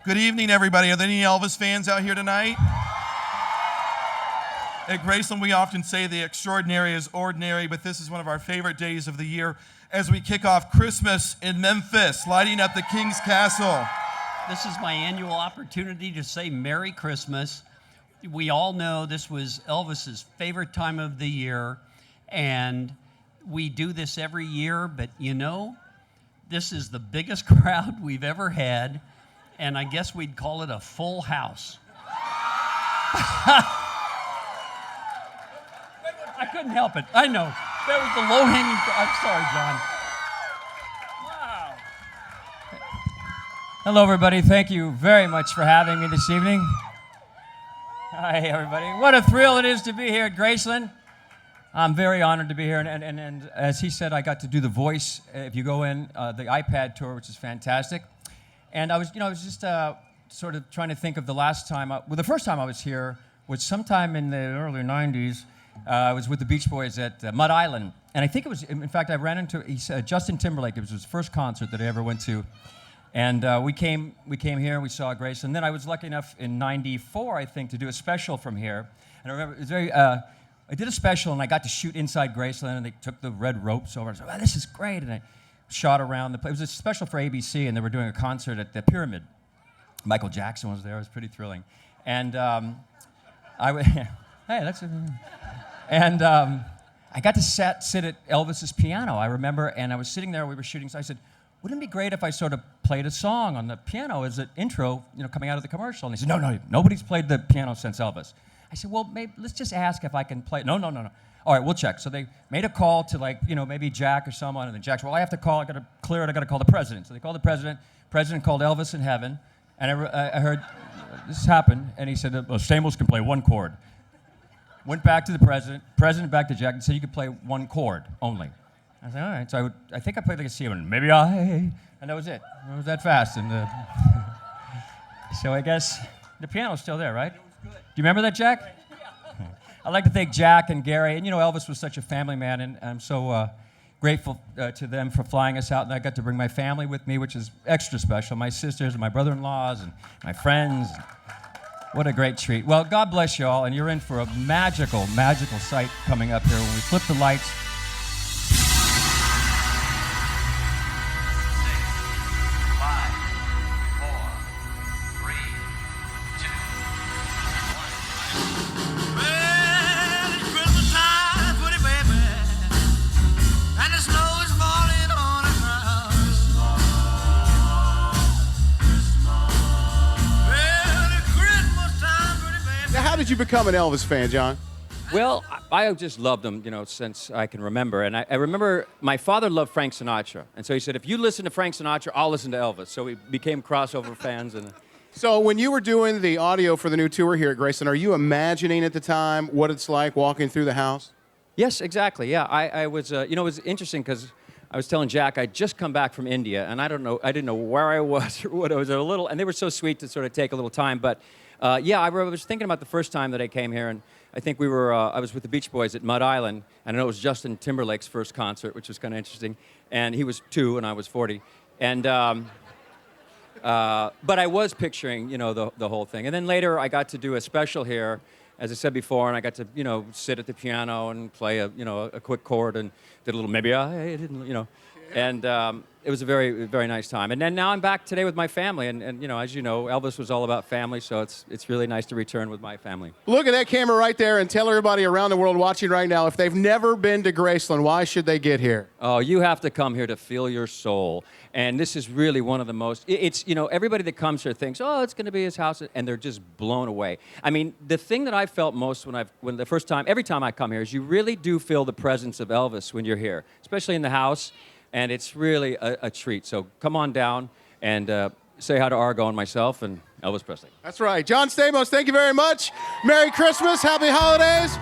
Good evening, everybody. Are there any Elvis fans out here tonight? At Graceland, we often say the extraordinary is ordinary, but this is one of our favorite days of the year as we kick off Christmas in Memphis, lighting up the King's Castle. This is my annual opportunity to say Merry Christmas. We all know this was Elvis's favorite time of the year, and we do this every year, but you know, this is the biggest crowd we've ever had, and I guess we'd call it a full house. I couldn't help it. I know. That was the low-hanging fruit. I'm sorry, John. Wow. Hello, everybody. Thank you very much for having me this evening. Hi, everybody. What a thrill it is to be here at Graceland. I'm very honored to be here, and as he said, I got to do the voice. If you go in, the iPad tour, which is fantastic. And I was just sort of trying to think of the last time. The first time I was here was sometime in the early '90s. I was with the Beach Boys at Mud Island, and I think it was. In fact, I ran into Justin Timberlake. It was his first concert that I ever went to, and we came here. We saw Graceland. And then I was lucky enough in '94, I think, to do a special from here. And I remember it was very. I did a special, and I got to shoot inside Graceland, and they took the red ropes over. I said, "Oh, this is great!" And I shot around the place. It was a special for ABC, and they were doing a concert at the Pyramid. Michael Jackson was there. It was pretty thrilling. And hey, that's. And I got to sit at Elvis's piano, I remember, and I was sitting there, we were shooting, so I said, wouldn't it be great if I sort of played a song on the piano as an intro, coming out of the commercial? And he said, no, nobody's played the piano since Elvis. I said, well, maybe, let's just ask if I can play. No. All right, we'll check. So they made a call to maybe Jack or someone, and then Jack said, well, I have to call, I got to clear it, I got to call the president. So they called the president called Elvis in heaven, and I heard this happen, and he said, well, Stamos can play one chord. Went back to the president back to Jack, and said you could play one chord only. I said, all right. So I think I played like a C, and maybe and that was it. It was that fast. And so I guess the piano's still there, right? It was good. Do you remember that, Jack? Yeah. I'd like to thank Jack and Gary. And Elvis was such a family man, and I'm so grateful to them for flying us out. And I got to bring my family with me, which is extra special. My sisters and my brother-in-laws and my friends. What a great treat. Well, God bless you all, and you're in for a magical, magical sight coming up here when we flip the lights. How did you become an Elvis fan, John? Well, I just loved him, since I can remember. And I remember my father loved Frank Sinatra. And so he said, if you listen to Frank Sinatra, I'll listen to Elvis. So we became crossover fans. So when you were doing the audio for the new tour here at Graceland, are you imagining at the time what it's like walking through the house? Yes, exactly. Yeah, I was, it was interesting because I was telling Jack I'd just come back from India, and I didn't know where I was or what I was. And they were so sweet to sort of take a little time. But I was thinking about the first time that I came here, and I think I was with the Beach Boys at Mud Island, and I know it was Justin Timberlake's first concert, which was kind of interesting. And he was 2, and I was 40. And but I was picturing, the whole thing. And then later, I got to do a special here, as I said before, and I got to, sit at the piano and play a quick chord and did a little maybe I didn't, and it was a very, very nice time. And then now I'm back today with my family, and as you know, Elvis was all about family, so it's really nice to return with my family. Look at that camera right there and tell everybody around the world watching right now, if they've never been to Graceland, why should they get here? Oh, you have to come here to feel your soul. And this is really one of the most, everybody that comes here thinks, oh, it's going to be his house, and they're just blown away. I mean, the thing that I felt most every time I come here is you really do feel the presence of Elvis when you're here, especially in the house. And it's really a treat. So come on down and say hi to Argo and myself and Elvis Presley. That's right. John Stamos, thank you very much. Merry Christmas. Happy holidays.